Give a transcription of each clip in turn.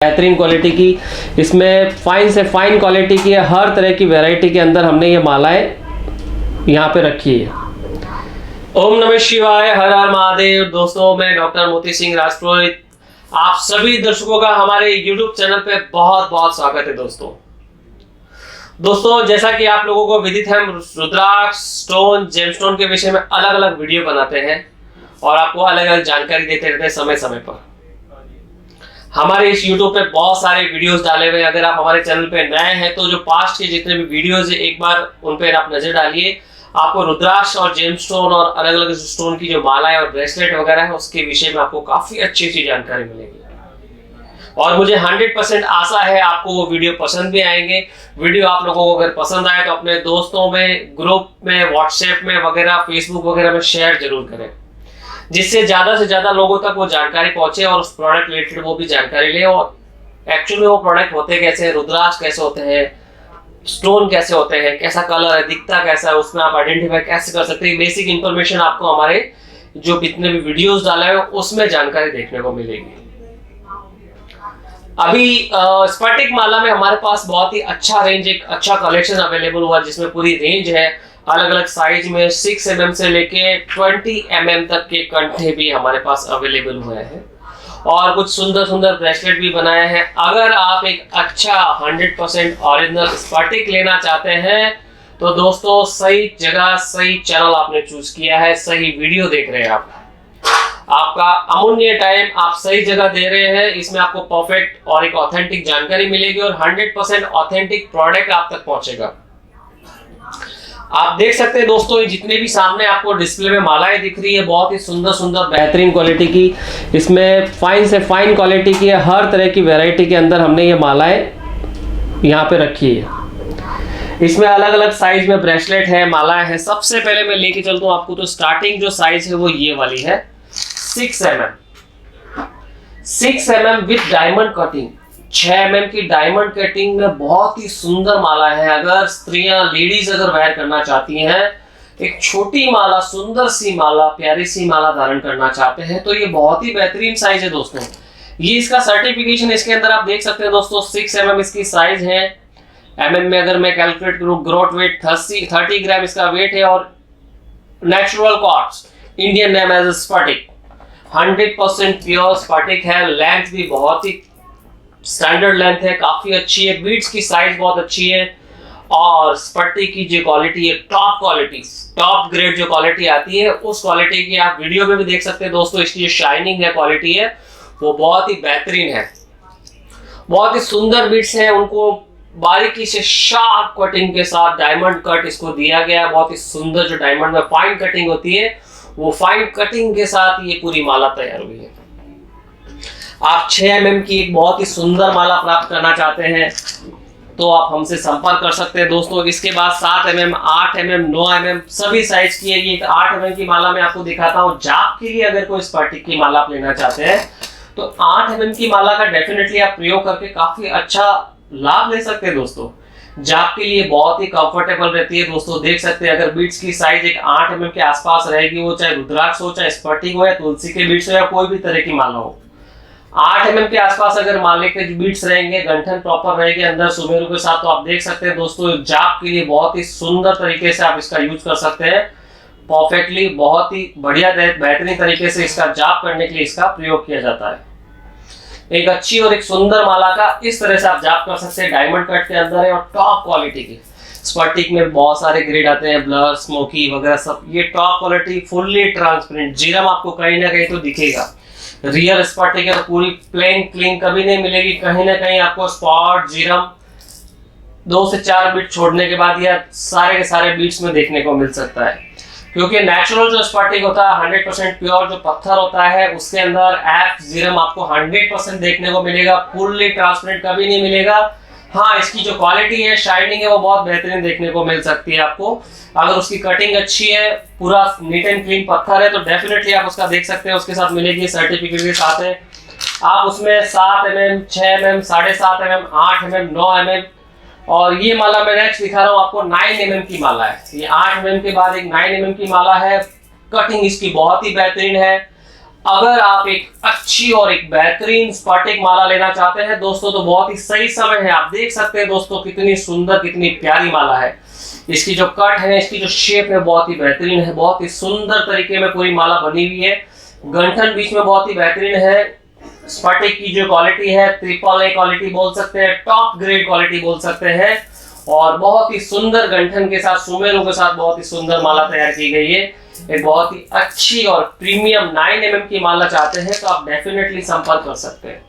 बेहतरीन क्वालिटी की, इसमें फाइन से फाइन क्वालिटी की है। हर तरह की वैरायटी के अंदर हमने ये मालाएं यहाँ पे रखी है। ओम नमः शिवाय, हर हर महादेव। दोस्तों, मैं डॉक्टर मोती सिंह राजपुरोहित, आप सभी दर्शकों का हमारे YouTube चैनल पे बहुत बहुत स्वागत है। दोस्तों जैसा कि आप लोगों को विदित है, हम रुद्राक्ष, स्टोन, जेमस्टोन के विषय में अलग अलग वीडियो बनाते हैं और आपको अलग अलग जानकारी देते रहते हैं समय समय पर। हमारे इस YouTube पे बहुत सारे वीडियोस डाले हुए हैं। अगर आप हमारे चैनल पे नए हैं तो जो पास्ट के जितने भी वीडियोस है एक बार उन पर आप नजर डालिए। आपको रुद्राक्ष और जेमस्टोन और अलग अलग स्टोन की जो मालाएं और ब्रेसलेट वगैरह है उसके विषय में आपको काफी अच्छी जानकारी मिलेगी और मुझे 100% आशा है आपको वो वीडियो पसंद भी आएंगे। वीडियो आप लोगों को अगर पसंद आए तो अपने दोस्तों में, ग्रुप में, व्हाट्सएप में वगैरह, फेसबुक वगैरह में शेयर जरूर करें, जिससे ज्यादा से ज्यादा लोगों तक वो जानकारी पहुंचे और उस प्रोडक्ट रिलेटेड वो भी जानकारी ले और एक्चुअली वो प्रोडक्ट होते कैसे हैं, रुद्राक्ष कैसे होते हैं, स्टोन कैसे होते हैं, कैसा कलर है, दिखता कैसा है, उसमें आप आइडेंटिफाई कैसे कर सकते हैं। बेसिक इंफॉर्मेशन आपको हमारे जो जितने भी वीडियोस डाले हैं उसमें जानकारी देखने को मिलेगी। अभी स्फटिक माला में हमारे पास बहुत ही अच्छा रेंज, एक अच्छा कलेक्शन अवेलेबल हुआ जिसमें पूरी रेंज है। अलग अलग साइज में 6 mm से लेके 20 mm तक के कंठे भी हमारे पास अवेलेबल हुए हैं और कुछ सुंदर सुंदर ब्रेसलेट भी बनाए हैं। अगर आप एक अच्छा 100% ओरिजिनल स्फटिक लेना चाहते हैं तो दोस्तों सही जगह, सही चैनल आपने चूज किया है, सही वीडियो देख रहे हैं आप। आपका अमूल्य टाइम आप सही जगह दे रहे हैं। इसमें आपको परफेक्ट और एक ऑथेंटिक जानकारी मिलेगी और 100% ऑथेंटिक प्रोडक्ट आप तक पहुंचेगा। आप देख सकते हैं दोस्तों, ये जितने भी सामने आपको डिस्प्ले में मालाएं दिख रही है बहुत ही सुंदर सुंदर बेहतरीन क्वालिटी की, इसमें फाइन से फाइन क्वालिटी की है। हर तरह की वैरायटी के अंदर हमने ये मालाएं यहाँ पे रखी है। इसमें अलग अलग साइज में ब्रेसलेट है, मालाएं है। सबसे पहले मैं लेके चलता हूँ आपको, तो स्टार्टिंग जो साइज है वो ये वाली है 6 mm with diamond cutting. 6 mm की डायमंड कटिंग में बहुत ही सुंदर माला है। अगर स्त्रियां, लेडीज अगर वेयर करना चाहती हैं, एक छोटी माला, सुंदर सी माला, प्यारी सी माला धारण करना चाहते हैं तो ये बहुत ही बेहतरीन साइज है दोस्तों। ये इसका सर्टिफिकेशन इसके अंदर आप देख सकते हैं दोस्तों। 6 mm इसकी साइज है। mm में अगर मैं कैलकुलेट करूं, ग्रोथ वेट 30 ग्राम इसका वेट है और natural quartz, Indian name as sphatik, 100% pure स्फटिक है। लेंथ भी बहुत ही स्टैंडर्ड लेंथ है, काफी अच्छी है। बीड्स की साइज बहुत अच्छी है और स्फटिक की जो क्वालिटी है, टॉप क्वालिटी, टॉप ग्रेड जो क्वालिटी आती है उस क्वालिटी की आप वीडियो में भी देख सकते हैं दोस्तों। इसकी जो शाइनिंग है, क्वालिटी है, वो बहुत ही बेहतरीन है। बहुत ही सुंदर बीड्स हैं, उनको बारीकी से शार्प कटिंग के साथ डायमंड कट इसको दिया गया है। बहुत ही सुंदर, जो डायमंड में फाइन कटिंग होती है वो फाइन कटिंग के साथ ये पूरी माला तैयार हुई है। आप 6 mm की एक बहुत ही सुंदर माला प्राप्त करना चाहते हैं तो आप हमसे संपर्क कर सकते हैं दोस्तों। इसके बाद 7 mm, 8 mm, 9 mm सभी साइज की है। ये 8 mm की माला मैं आपको दिखाता हूँ। जाप के लिए अगर कोई स्फटिक की माला आप लेना चाहते हैं तो 8 mm की माला का डेफिनेटली आप प्रयोग करके काफी अच्छा लाभ ले सकते हैं दोस्तों। जाप के लिए बहुत ही कंफर्टेबल रहती है दोस्तों। देख सकते हैं अगर बीड्स की साइज एक 8 mm के आसपास रहेगी, वो चाहे रुद्राक्ष हो, चाहे स्फटिक हो, या तुलसी के बीड्स हो, या कोई भी तरह की माला हो। 8 mm के आसपास अगर माले के बीड्स रहेंगे, गंठन प्रॉपर रहेंगे अंदर सुमेरु के साथ, तो आप देख सकते हैं दोस्तों जाप के लिए बहुत ही सुंदर तरीके से आप इसका यूज कर सकते हैं। परफेक्टली, बहुत ही बढ़िया बेहतरीन तरीके से इसका जाप करने के लिए इसका प्रयोग किया जाता है। एक अच्छी और एक सुंदर माला का इस तरह से आप जाप कर सकते हैं। डायमंड कट के अंदर है और टॉप क्वालिटी की। स्फटिक में बहुत सारे ग्रेड आते हैं, ब्लर, स्मोकी वगैरह सब। ये top quality, fully transparent, Jhiram आपको कहीं ना कहीं तो दिखेगा। रियल स्फटिक है तो पूरी प्लेन क्लीन कभी नहीं मिलेगी, कहीं ना कहीं आपको स्पॉट, जीरम 2 से 4 बीट छोड़ने के बाद यह सारे के सारे बीट्स में देखने को मिल सकता है। क्योंकि नेचुरल जो स्फटिक होता है, 100% प्योर जो पत्थर होता है, उसके अंदर एफ, जीरम आपको 100% देखने को मिलेगा। फुल्ली ट्रांसपेरेंट कभी नहीं मिलेगा। हाँ, इसकी जो क्वालिटी है, शाइनिंग है, वो बहुत बेहतरीन देखने को मिल सकती है आपको। अगर उसकी कटिंग अच्छी है, पूरा नीट एंड क्लीन पत्थर है तो डेफिनेटली आप उसका देख सकते हैं। उसके साथ मिलेगी, सर्टिफिकेट के साथ है। आप उसमें 7 mm, 6 mm, 7.5 mm, 8 mm, 9 mm और ये माला मैं नेक्स्ट दिखा रहा हूँ आपको 9 mm की माला है। ये 8 mm के बाद एक 9 mm की माला है। कटिंग इसकी बहुत ही बेहतरीन है। अगर आप एक अच्छी और एक बेहतरीन स्फटिक माला लेना चाहते हैं दोस्तों तो बहुत ही सही समय है। आप देख सकते हैं दोस्तों कितनी सुंदर कितनी प्यारी माला है। इसकी जो कट है, इसकी जो शेप है बहुत ही बेहतरीन है, बहुत ही सुंदर तरीके में पूरी माला बनी हुई है। गंठन बीच में बहुत ही बेहतरीन है। स्फटिक की जो क्वालिटी है ट्रिपल ए क्वालिटी बोल सकते हैं, टॉप ग्रेड क्वालिटी बोल सकते हैं। और बहुत ही सुंदर गंठन के साथ, सुमेरों के साथ बहुत ही सुंदर माला तैयार की गई है। एक बहुत ही अच्छी और प्रीमियम 9 mm की माला चाहते हैं तो आप डेफिनेटली संपर्क कर सकते हैं।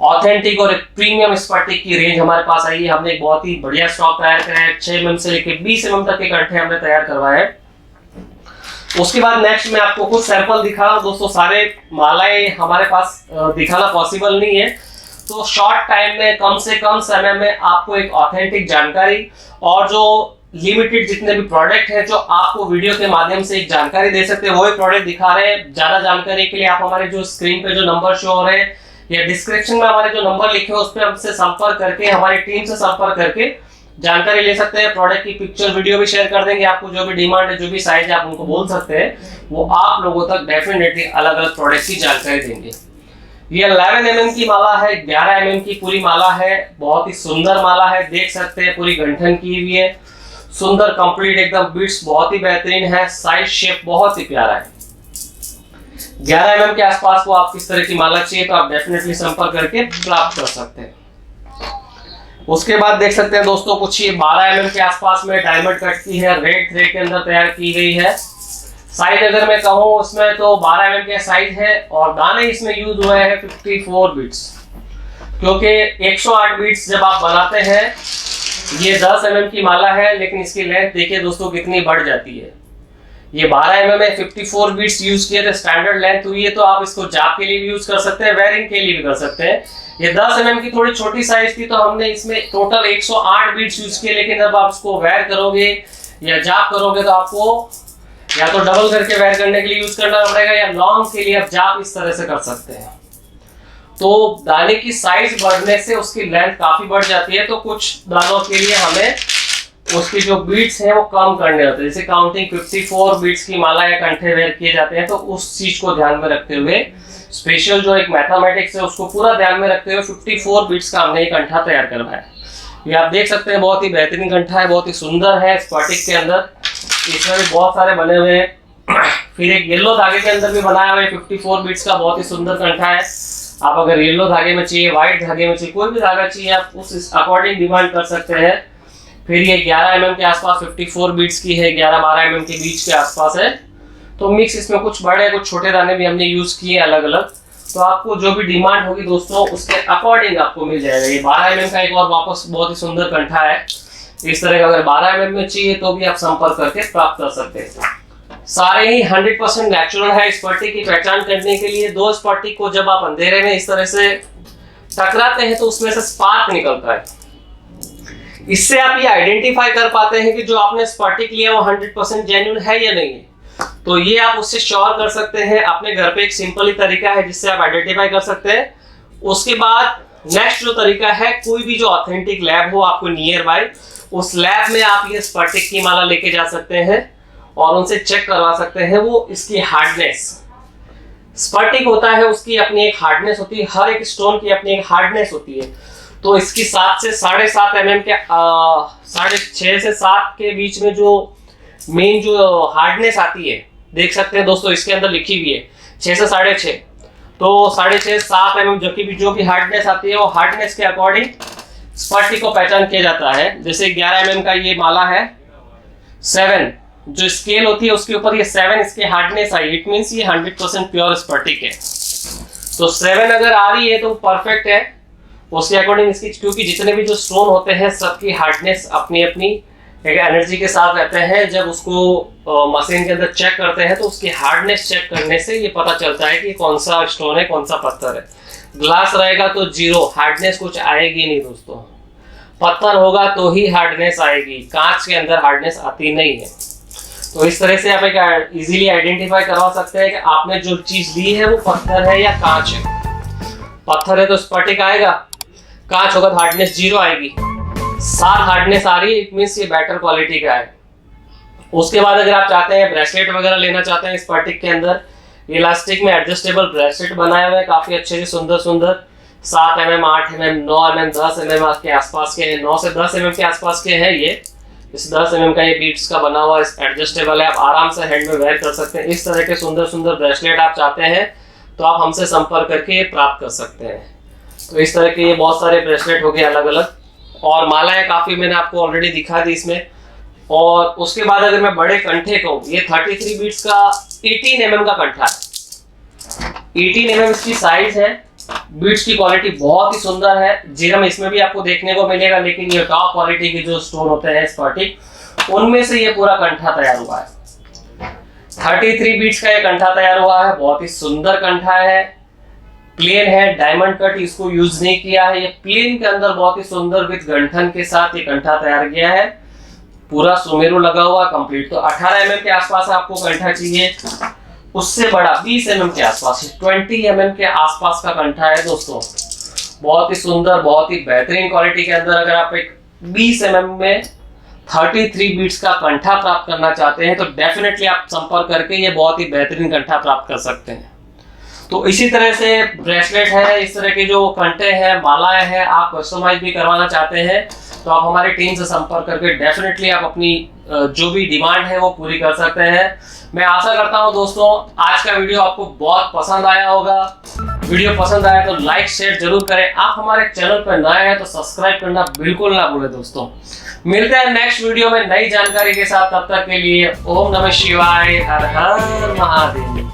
ऑथेंटिक और एक प्रीमियम स्फटिक की रेंज हमारे पास आई है। हमने एक बहुत ही बढ़िया स्टॉक तैयार किया है। 6 mm से लेकर 20 mm तक के कंठे हमने तैयार करवाए हैं। उसके बाद नेक्स्ट मैं आपको कुछ सैंपल दिखा रहा हूं दोस्तों। सारे मालाएं हमारे पास दिखाना पॉसिबल नहीं है, तो शॉर्ट टाइम में कम से कम समय में आपको एक ऑथेंटिक जानकारी और जो लिमिटेड जितने भी प्रोडक्ट हैं जो आपको वीडियो के माध्यम से एक जानकारी दे सकते हैं वही प्रोडक्ट दिखा रहे हैं। ज्यादा जानकारी के लिए आप हमारे जो स्क्रीन पे जो नंबर शो हो रहे हैं या डिस्क्रिप्शन में हमारे जो नंबर लिखे हैं उस पर हमसे संपर्क करके, हमारी टीम से संपर्क करके जानकारी ले सकते हैं। प्रोडक्ट की पिक्चर वीडियो भी शेयर कर देंगे। आपको जो भी डिमांड है, जो भी साइज है, आप उनको बोल सकते हैं, वो आप लोगों तक डेफिनेटली अलग अलग प्रोडक्ट की जानकारी देंगे। ये 11 mm की माला है, 11 mm की पूरी माला है। बहुत ही सुंदर माला है, देख सकते हैं पूरी गंठन की हुई है, सुंदर कंप्लीट एकदम, बीट्स बहुत ही बेहतरीन है, साइज शेप बहुत ही प्यारा है। 11 mm के आसपास को आप किस तरह की माला चाहिए तो आप डेफिनेटली संपर्क करके प्राप्त कर सकते हैं। उसके बाद देख सकते हैं दोस्तों कुछ ये 12 mm के आसपास में डायमंड कट की है, रेड थ्रेड के अंदर तैयार की गई है। साइज अगर मैं कहूँ उसमें तो 12 mm के साइज है और दाने इसमें यूज हुए हैं 54 बीट्स, क्योंकि 108 बीट्स जब आप बनाते हैं, ये 10 mm की माला है लेकिन इसकी लेंथ देखिए दोस्तों कितनी बढ़ जाती है। ये 12 mm में 54 बीट्स यूज किए थे, स्टैंडर्ड लेंथ हुई है, तो आप इसको जाप के लिए भी यूज कर सकते हैं, वेयरिंग के लिए भी कर सकते हैं। ये 10 mm की थोड़ी छोटी साइज थी तो हमने इसमें टोटल 108 बीट्स यूज किए, लेकिन जब आप इसको वेयर करोगे या जाप करोगे तो आपको या तो डबल करके वेयर करने के लिए यूज करना पड़ेगा या लॉन्ग के लिए आप जाप इस तरह से कर सकते हैं। तो दाने की साइज बढ़ने से उसकी लेंथ काफी बढ़ जाती है, तो कुछ दानों के लिए हमें उसकी जो बीट्स हैं वो कम करने होते हैं। जैसे काउंटिंग 54 बीट्स की माला या कंठे वेयर किए जाते हैं, तो उस चीज को ध्यान में रखते हुए स्पेशल जो एक मैथमेटिक्स है उसको पूरा ध्यान में रखते हुए 54 बीट्स का हमने एक कंठा तैयार करवाया है। ये आप देख सकते हैं बहुत ही बेहतरीन कंठा है, बहुत ही सुंदर है। स्फटिक के अंदर इसमें भी बहुत सारे बने हुए हैं। फिर एक येलो धागे के अंदर भी बनाया हुआ है 54 बीट्स का, बहुत ही सुंदर कंठा है। आप अगर येलो धागे में चाहिए, व्हाइट धागे में चाहिए, कोई भी धागा चाहिए आप उस अकॉर्डिंग डिमांड कर सकते हैं। फिर ये 11 mm के आसपास 54 बीट्स की है, 11-12 mm के बीच के आसपास है। तो मिक्स इसमें कुछ बड़े कुछ छोटे दाने भी हमने यूज किए अलग अलग, तो आपको जो भी डिमांड होगी दोस्तों उसके अकॉर्डिंग आपको मिल जाएगा। ये 12 mm का एक और वापस बहुत ही सुंदर कंठा है। इस तरह का अगर 12 mm में चाहिए तो भी आप संपर्क करके प्राप्त कर सकते हैं। सारे ही 100% नेचुरल है। स्फटिक की पहचान करने के लिए दो स्फटिक को जब आप अंधेरे में इस तरह से टकराते हैं तो उसमें से स्पार्क निकलता है। इससे आप ये आइडेंटिफाई कर पाते हैं कि जो आपने स्फटिक लिया वो 100% जेन्युइन है या नहीं है। तो ये आप उससे श्योर कर सकते हैं। अपने घर पे एक सिंपल ही तरीका है जिससे आप आइडेंटिफाई कर सकते हैं। उसके बाद नेक्स्ट जो तरीका है, कोई भी जो ऑथेंटिक लैब हो आपको नियर बाय, उस लैब में आप ये स्फटिक की माला लेके जा सकते हैं और उनसे चेक करवा सकते हैं वो इसकी हार्डनेस। स्फटिक होता है उसकी अपनी एक हार्डनेस होती है, हर एक स्टोन की अपनी एक हार्डनेस होती है। तो इसकी 7 से 7.5 mm के 6.5 से 7 के बीच में जो मेन जो हार्डनेस आती है, देख सकते हैं दोस्तों इसके अंदर लिखी हुई है 6 से 6.5, तो 6.5-7 mm जो भी हार्डनेस आती है वो हार्डनेस के अकॉर्डिंग स्फटिक को पहचान किया जाता है। जैसे 11 mm का ये माला है, 7 जो स्केल होती है उसके ऊपर ये 7 इसके हार्डनेस आई, इट मींस ये 100% प्योर स्फटिक है। तो 7 अगर आ रही है तो परफेक्ट है। उसके अकॉर्डिंग इसकी, क्योंकि जितने भी जो स्टोन होते हैं सबकी हार्डनेस अपनी अपनी एक एनर्जी के साथ रहते हैं। जब उसको मशीन के अंदर चेक करते हैं तो उसकी हार्डनेस चेक करने से ये पता चलता है कि कौन सा स्टोन है, कौन सा पत्थर है। ग्लास रहेगा तो जीरो, हार्डनेस कुछ आएगी नहीं दोस्तों। पत्थर होगा तो ही हार्डनेस आएगी, कांच के अंदर हार्डनेस आती नहीं है। तो इस तरह से आप एक इजीली आइडेंटिफाई करवा सकते हैं कि आपने जो चीज ली है वो पत्थर है या कांच है। पत्थर है तो स्फटिक आएगा, कांच होगा तो हार्डनेस जीरो आएगी। 7 हार्डनेस आ रही है, इट मींस ये बेटर क्वालिटी का है। उसके बाद अगर आप चाहते हैं ब्रेसलेट वगैरह लेना चाहते हैं स्फटिक के अंदर ये इलास्टिक में एडजस्टेबल ब्रेसलेट बनाए हुए हैं काफी अच्छे से सुंदर सुंदर। 7 mm, 8 mm, 9 mm, 10 mm के आसपास के हैं, 9 से 10 mm के आसपास के हैं ये। इस 10 mm का ये बीट्स का बना हुआ एडजस्टेबल है, आप आराम से हैंड में वेयर कर सकते हैं। इस तरह के सुंदर सुंदर ब्रेसलेट आप चाहते हैं तो आप हमसे संपर्क करके प्राप्त कर सकते हैं। तो इस तरह के ये बहुत सारे ब्रेसलेट हो गए अलग अलग, और मालाएं काफी मैंने आपको ऑलरेडी दिखा दी इसमें। और उसके बाद अगर मैं बड़े कंठे कहूँ, ये 33 बीट्स का 18 mm का कंठा है। 18 mm इसकी साइज है। बीट्स की क्वालिटी बहुत ही सुंदर है। जीरम इसमें भी आपको देखने को मिलेगा, लेकिन ये टॉप क्वालिटी के जो स्टोन होते हैं स्फटिक, उनमें से ये पूरा कंठा तैयार हुआ है। 33 बीट्स का ये कंठा तैयार हुआ है, बहुत ही सुंदर कंठा है। प्लेन है, डायमंड कट इसको यूज नहीं किया है। ये प्लेन के अंदर बहुत ही सुंदर विद गंठन के साथ ये कंठा तैयार किया है। पूरा सुमेरु लगा हुआ कंप्लीट। तो 18 mm के आसपास आपको कंठा चाहिए, उससे बड़ा 20 mm के आसपास, 20 mm के आसपास का कंठा है दोस्तों। बहुत ही सुंदर, बहुत ही बेहतरीन क्वालिटी के अंदर अगर आप एक 20 mm में 33 बीट्स का कंठा प्राप्त करना चाहते हैं तो डेफिनेटली आप संपर्क करके ये बहुत ही बेहतरीन कंठा प्राप्त कर सकते हैं। तो इसी तरह से ब्रेसलेट है, इस तरह के जो कंठे हैं, मालाएं हैं, आप कस्टमाइज भी करवाना चाहते हैं तो आप हमारी टीम से संपर्क करके डेफिनेटली आप अपनी जो भी डिमांड है वो पूरी कर सकते हैं। मैं आशा करता हूं दोस्तों आज का वीडियो आपको बहुत पसंद आया होगा। वीडियो पसंद आया तो लाइक शेयर जरूर करें। आप हमारे चैनल पर नए हैं तो सब्सक्राइब करना बिल्कुल ना भूलें दोस्तों। मिलते हैं नेक्स्ट वीडियो में नई जानकारी के साथ, तब तक के लिए ओम नमः शिवाय, हर हर महादेव।